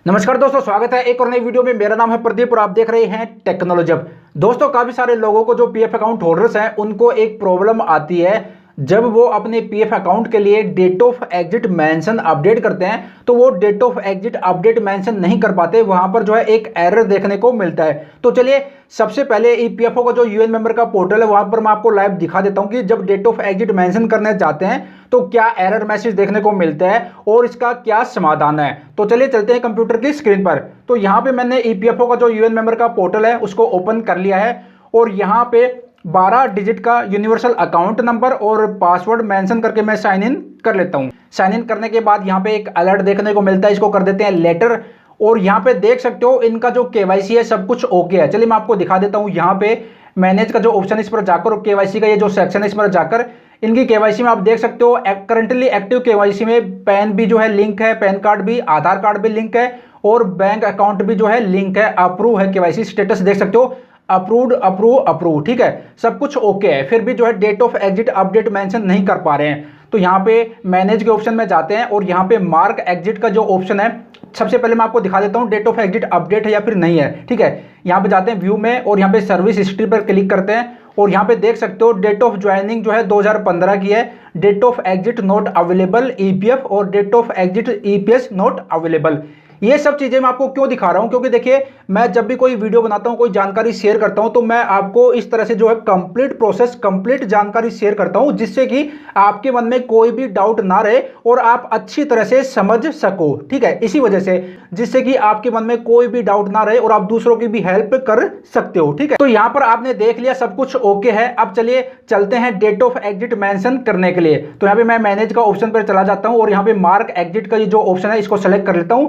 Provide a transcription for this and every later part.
नमस्कार दोस्तों, स्वागत है एक और नई वीडियो में। मेरा नाम है प्रदीप और आप देख रहे हैं टेक्नोलॉजी। दोस्तों, काफी सारे लोगों को जो पीएफ अकाउंट होल्डर्स हैं उनको एक प्रॉब्लम आती है। जब वो अपने पीएफ अकाउंट के लिए date of exit mention update करते हैं तो वो date of exit update mention नहीं कर पाते, वहां पर जो है एक एरर देखने को मिलता है। तो चलिए सबसे पहले ईपीएफओ का जो यूएन मेंबर का पोर्टल है वहां पर मैं आपको लाइव दिखा देता हूं कि जब डेट ऑफ एग्जिट मेंशन करने जाते हैं तो क्या एरर मैसेज देखने को मिलता है और इसका क्या समाधान है। तो चलिए चलते हैं कंप्यूटर की स्क्रीन पर। तो यहाँ पे मैंने ईपीएफओ का जो यूएन मेंबर का पोर्टल है उसको ओपन कर लिया है और यहाँ पे 12 डिजिट का यूनिवर्सल अकाउंट नंबर और पासवर्ड मेंशन करके मैं साइन इन कर लेता हूं। साइन इन करने के बाद यहाँ पे एक अलर्ट देखने को मिलता है, इसको कर देते हैं लेटर। और यहाँ पे देख सकते हो इनका जो केवाईसी है सब कुछ ओके है। चलिए मैं आपको दिखा देता हूँ। यहाँ पे मैनेज का जो ऑप्शन इस पर जाकर और केवाईसी का ये जो सेक्शन है इस पर जाकर इनकी केवाईसी में आप देख सकते हो करंटली एक्टिव केवाईसी में पैन भी जो है लिंक है, पैन कार्ड भी, आधार कार्ड भी लिंक है और बैंक अकाउंट भी जो है लिंक है। अप्रूव है केवाईसी स्टेटस देख सकते हो, अप्रूव्ड अप्रूव अप्रूव, ठीक है, सब कुछ ओके है। फिर भी जो है date of exit update mention नहीं कर पा रहे हैं। तो यहाँ पे मैनेज के ऑप्शन में जाते हैं और यहाँ पे मार्क एग्जिट का जो ऑप्शन है सबसे पहले मैं आपको दिखा देता हूँ डेट ऑफ एग्जिट अपडेट है या फिर नहीं है, ठीक है। यहाँ पे जाते हैं व्यू में और यहाँ पे सर्विस हिस्ट्री पर क्लिक करते हैं और यहाँ पे देख सकते हो डेट ऑफ ज्वाइनिंग जो है 2015 की है, date of exit not available EPF और date of exit EPS not available. ये सब चीजें मैं आपको क्यों दिखा रहा हूं, क्योंकि देखिए मैं जब भी कोई वीडियो बनाता हूं, कोई जानकारी शेयर करता हूं तो मैं आपको इस तरह से जो है कंप्लीट प्रोसेस, कंप्लीट जानकारी शेयर करता हूं जिससे कि आपके मन में कोई भी डाउट ना रहे और आप अच्छी तरह से समझ सको, ठीक है। इसी वजह से जिससे कि आपके मन में कोई भी डाउट ना रहे और आप दूसरों की भी हेल्प कर सकते हो, ठीक है। तो यहां पर आपने देख लिया सब कुछ ओके है। अब चलिए चलते हैं डेट ऑफ एग्जिट मेंशन करने के लिए। तो यहाँ पे मैं मैनेज का ऑप्शन पर चला जाता हूं और यहाँ पे मार्क एग्जिट का ये जो ऑप्शन है इसको सेलेक्ट कर लेता हूं।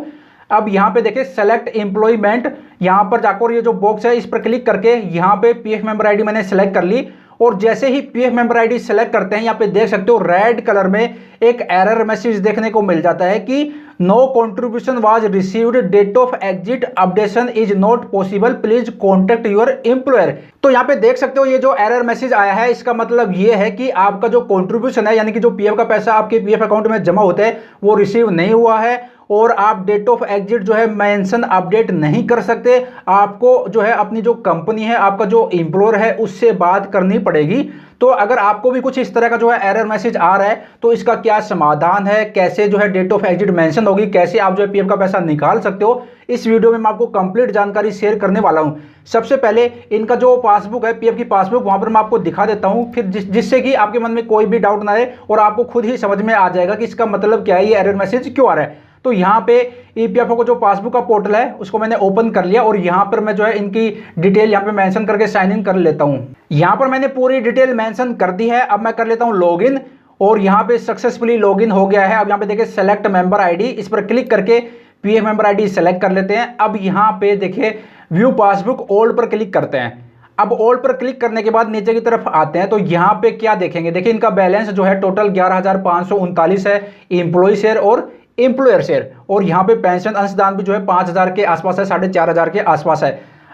अब यहाँ पे देखिए सेलेक्ट एम्प्लॉयमेंट, यहाँ पर जाकर ये जो बॉक्स है इस पर क्लिक करके यहाँ पे पीएफ मेंबर आईडी मैंने सेलेक्ट कर ली और जैसे ही पीएफ मेंबर आईडी सेलेक्ट करते हैं यहाँ पे देख सकते हो रेड कलर में एक एरर मैसेज देखने को मिल जाता है कि no contribution was received, date of exit updation is not possible, please contact your employer. तो यहाँ पे देख सकते हो ये जो एरर मैसेज आया है इसका मतलब ये है कि आपका जो कंट्रीब्यूशन है यानी कि जो पीएफ का पैसा आपके पीएफ अकाउंट में जमा होता है वो रिसीव नहीं हुआ है और आप डेट ऑफ एग्जिट जो है मेंशन अपडेट नहीं कर सकते। आपको जो है अपनी जो कंपनी है, आपका जो एम्प्लॉयर है उससे बात करनी पड़ेगी। तो अगर आपको भी कुछ इस तरह का जो है एरर मैसेज आ रहा है तो इसका क्या समाधान है, कैसे जो है डेट ऑफ एग्जिट मेंशन होगी, कैसे आप जो है पीएफ का पैसा निकाल सकते हो, इस वीडियो में मैं आपको कंप्लीट जानकारी शेयर करने वाला हूं। सबसे पहले इनका जो पासबुक है, पीएफ की पासबुक, वहां पर मैं आपको दिखा देता हूं, फिर जिससे कि आपके मन में कोई भी डाउट ना आए और आपको खुद ही समझ में आ जाएगा कि इसका मतलब क्या है, ये एरर मैसेज क्यों आ रहा है। तो यहाँ पे ईपीएफओ को जो पासबुक का पोर्टल है उसको मैंने ओपन कर लिया और यहाँ पर मैं जो है इनकी डिटेल यहाँ पे मेंशन करके साइन इन कर लेता हूँ। यहाँ पर मैंने पूरी डिटेल मेंशन कर दी है। अब मैं कर लेता हूँ लॉगिन और यहाँ पे सक्सेसफुली लॉगिन हो गया है। अब यहाँ पे देखिए सेलेक्ट मेंबर आईडी, इस पर क्लिक करके पीएफ मेंबर आईडी सेलेक्ट कर लेते हैं। अब यहाँ पे देखिए व्यू पासबुक ऑल पर क्लिक करते हैं। अब ऑल पर क्लिक करने के बाद नीचे की तरफ आते हैं तो यहाँ पे क्या देखेंगे, देखिए इनका बैलेंस जो है टोटल 11,539 है, एम्प्लॉय शेयर और एम्प्लॉयर शेयर, और यहाँ पे पेंशन अंशदान भी जो है 5,000 के आसपास है, 4,500 के आसपास है।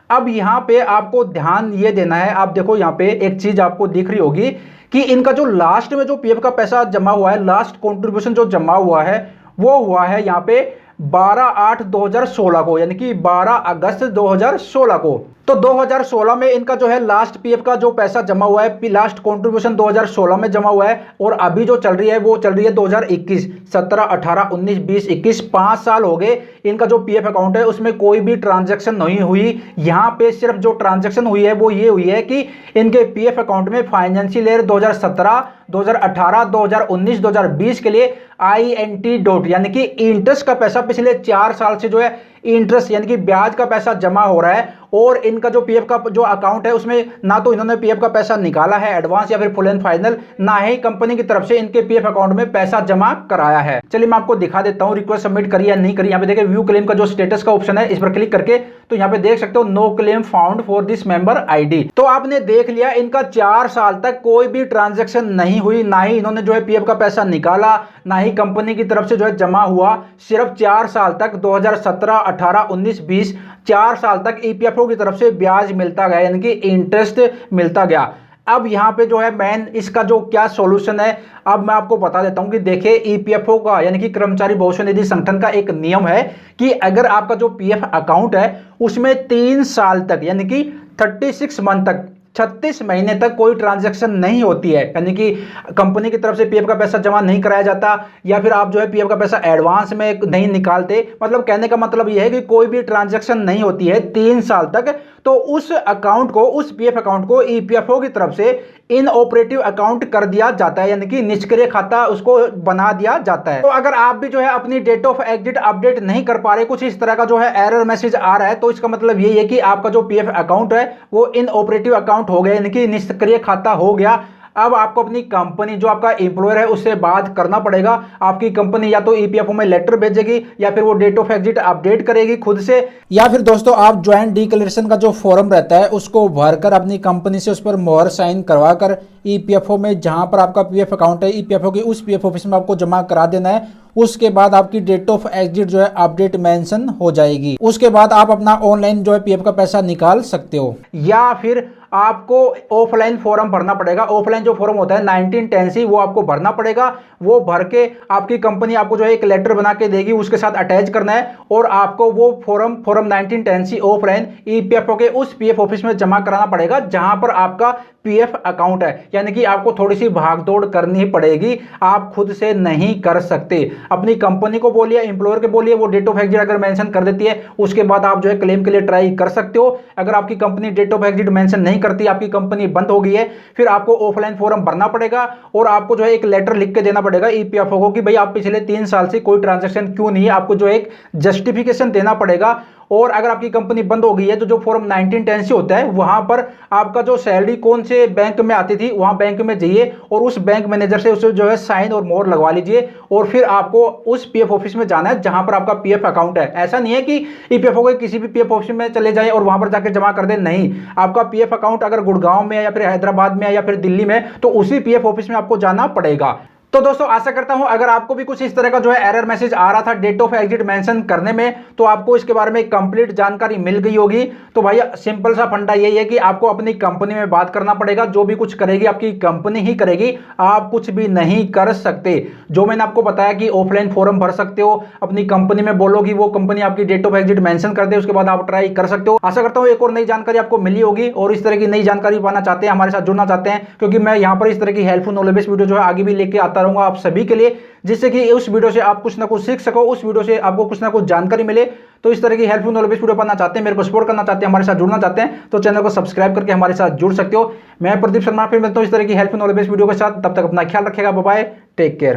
अब यहाँ पे आपको ध्यान ये देना है, आप देखो यहाँ पे एक चीज आपको दिख रही होगी कि इनका जो लास्ट में जो पीएफ का पैसा जमा हुआ है, लास्ट कंट्रीब्यूशन जो जमा हुआ है वो हुआ है यहाँ पे 12/8/2016 को, यानी कि 12 अगस्त 2016 को। तो 2016 में इनका जो है लास्ट पीएफ का जो पैसा जमा हुआ है, लास्ट कंट्रीब्यूशन 2016 में जमा हुआ है और अभी जो चल रही है वो चल रही है 2021, 17, 18, 19, 20, 21, 5 साल हो गए इनका जो पीएफ अकाउंट है उसमें कोई भी ट्रांजैक्शन नहीं हुई। यहाँ पे सिर्फ जो ट्रांजैक्शन हुई है वो ये हुई है कि इनके पीएफ अकाउंट में फाइनेंशियल ईयर 2017, 2018, 2019, 2020 के लिए INT डॉट यानी कि इंटरेस्ट का पैसा पिछले 4 साल से जो है इंटरेस्ट यानी कि ब्याज का पैसा जमा हो रहा है और इनका जो पीएफ का जो अकाउंट है उसमें ना तो इन्होंने पीएफ का पैसा निकाला है एडवांस या फिर फुल एंड फाइनल, ना ही कंपनी की तरफ से इनके पीएफ अकाउंट में पैसा जमा कराया है। चलिए मैं आपको दिखा देता हूं रिक्वेस्ट सबमिट करी या नहीं करी। यहाँ पे देखिए व्यू क्लेम का जो स्टेटस का ऑप्शन है इस पर क्लिक करके तो यहाँ पे देख सकते हो no claim found for this member ID. तो आपने देख लिया इनका 4 साल तक कोई भी ट्रांजेक्शन नहीं हुई, ना ही इन्होंने जो है पीएफ का पैसा निकाला, ना ही कंपनी की तरफ से जो है जमा हुआ। सिर्फ 4 साल तक 2017, 18, 19, 20 4 साल तक ईपीएफओ की तरफ से ब्याज मिलता गया यानी कि इंटरेस्ट मिलता गया। अब यहाँ पे जो है मेन इसका जो क्या सॉल्यूशन है, अब मैं आपको बता देता हूँ कि देखिए ईपीएफओ का यानी कि कर्मचारी भविष्य निधि संगठन का एक नियम है कि अगर आपका जो पीएफ अकाउंट है उसमें 3 साल तक यानी कि 36 मंथ तक 36 महीने तक कोई ट्रांजैक्शन नहीं होती है, यानी कि कंपनी की तरफ से पीएफ का पैसा जमा नहीं कराया जाता या फिर आप जो है पीएफ का पैसा एडवांस में नहीं निकालते, मतलब कहने का मतलब यह है कि कोई भी ट्रांजैक्शन नहीं होती है 3 साल तक, तो उस अकाउंट को, उस पीएफ अकाउंट को ईपीएफओ की तरफ से इनऑपरेटिव अकाउंट कर दिया जाता है, यानी कि निष्क्रिय खाता उसको बना दिया जाता है। तो अगर आप भी जो है अपनी डेट ऑफ एग्जिट अपडेट नहीं कर पा रहे, कुछ इस तरह का जो है एरर मैसेज आ रहा है, तो इसका मतलब यही है कि आपका जो पीएफ अकाउंट है वो इनऑपरेटिव अकाउंट हो गया, यानी कि निष्क्रिय खाता हो गया। अब आपको अपनी कंपनी, जो आपका एम्प्लॉयर है, उससे बात करना पड़ेगा। आपकी कंपनी या तो ईपीएफओ में लेटर भेजेगी या फिर वो डेट ऑफ एग्जिट अपडेट करेगी खुद से, या फिर दोस्तों आप ज्वाइंट डिक्लेरेशन का जो फॉर्म रहता है उसको भरकर अपनी कंपनी से उस पर मोहर साइन करवा कर ईपीएफओ में, जहां पर आपका पीएफ अकाउंट है, ईपीएफओ की उस पीएफ ऑफिस में आपको जमा करा देना है। उसके बाद आपकी डेट ऑफ एग्जिट जो है अपडेट मेंशन हो जाएगी। उसके बाद आप अपना ऑनलाइन जो है पीएफ का पैसा निकाल सकते हो, या फिर आपको ऑफलाइन फॉर्म भरना पड़ेगा। ऑफलाइन जो फॉर्म होता है 1910C वो आपको भरना पड़ेगा। वो भर के आपकी कंपनी आपको जो है एक लेटर बना के देगी, उसके साथ अटैच करना है और आपको वो फॉर्म 1910C ऑफलाइन ईपीएफओ के उस पीएफ ऑफिस में जमा कराना पड़ेगा जहां पर आपका पीएफ अकाउंट है। यानी कि आपको थोड़ी सी भागदौड़ करनी पड़ेगी, आप खुद से नहीं कर सकते। अपनी कंपनी को बोलिए, एम्प्लॉयर के बोलिए, वो डेट ऑफ एग्जिट अगर मेंशन कर देती है उसके बाद आप जो है क्लेम के लिए ट्राई कर सकते हो। अगर आपकी company date of exit mention नहीं करती, आपकी कंपनी बंद हो गई है, फिर आपको ऑफलाइन फॉर्म भरना पड़ेगा और आपको जो है एक लेटर लिख के देना पड़ेगा ईपीएफओ को कि भाई आप पिछले 3 साल से कोई ट्रांजैक्शन क्यों नहीं है, आपको जो एक जस्टिफिकेशन देना पड़ेगा। और अगर आपकी कंपनी बंद हो गई है तो जो फॉर्म 1910C होता है वहां पर आपका जो सैलरी कौन से बैंक में आती थी, वहां बैंक में जाइए और उस बैंक मैनेजर से उसे जो है साइन और मोहर लगवा लीजिए और फिर आपको उस पीएफ ऑफिस में जाना है जहां पर आपका पीएफ अकाउंट है। ऐसा नहीं है कि ईपीएफओ के किसी भी पीएफ ऑफिस में चले जाए और वहां पर जाकर जमा कर दे, नहीं। आपका पीएफ अकाउंट अगर गुड़गांव में या फिर हैदराबाद में या फिर दिल्ली में, तो उसी पीएफ ऑफिस में आपको जाना पड़ेगा। तो दोस्तों आशा करता हूं अगर आपको भी कुछ इस तरह का जो है एरर मैसेज आ रहा था डेट ऑफ एग्जिट मेंशन करने में, तो आपको इसके बारे में कंप्लीट जानकारी मिल गई होगी। तो भाई सिंपल सा फंडा यही है कि आपको अपनी कंपनी में बात करना पड़ेगा। जो भी कुछ करेगी आपकी कंपनी ही करेगी, आप कुछ भी नहीं कर सकते। जो मैंने आपको बताया कि ऑफलाइन फॉर्म भर सकते हो, अपनी कंपनी में बोलोगी, वो कंपनी आपकी डेट ऑफ एग्जिट मेंशन कर दे, उसके बाद आप ट्राई कर सकते हो। आशा करता हूँ एक और नई जानकारी आपको मिली होगी और इस तरह की नई जानकारी पाना चाहते हैं, हमारे साथ जुड़ना चाहते हैं, क्योंकि मैं यहाँ पर इस तरह की हेल्पफुल नॉलेज बेस्ड वीडियो जो है आगे भी लेके आता रहूंगा आप सभी के लिए, जिससे कि उस वीडियो से आप कुछ ना कुछ सीख सको, उस वीडियो से आपको कुछ ना कुछ जानकारी मिले। तो इस तरह की हेल्पफुल नॉलेज वीडियो पाना चाहते हैं, मेरे को सपोर्ट करना चाहते हैं, हमारे साथ जुड़ना चाहते हैं, तो चैनल को सब्सक्राइब करके हमारे साथ जुड़ सकते हो। मैं प्रदीप शर्मा फिर मिलता हूं इस तरह की हेल्पफुल नॉलेज वीडियो के साथ। तब तक अपना ख्याल रखिएगा। Bye bye, take care.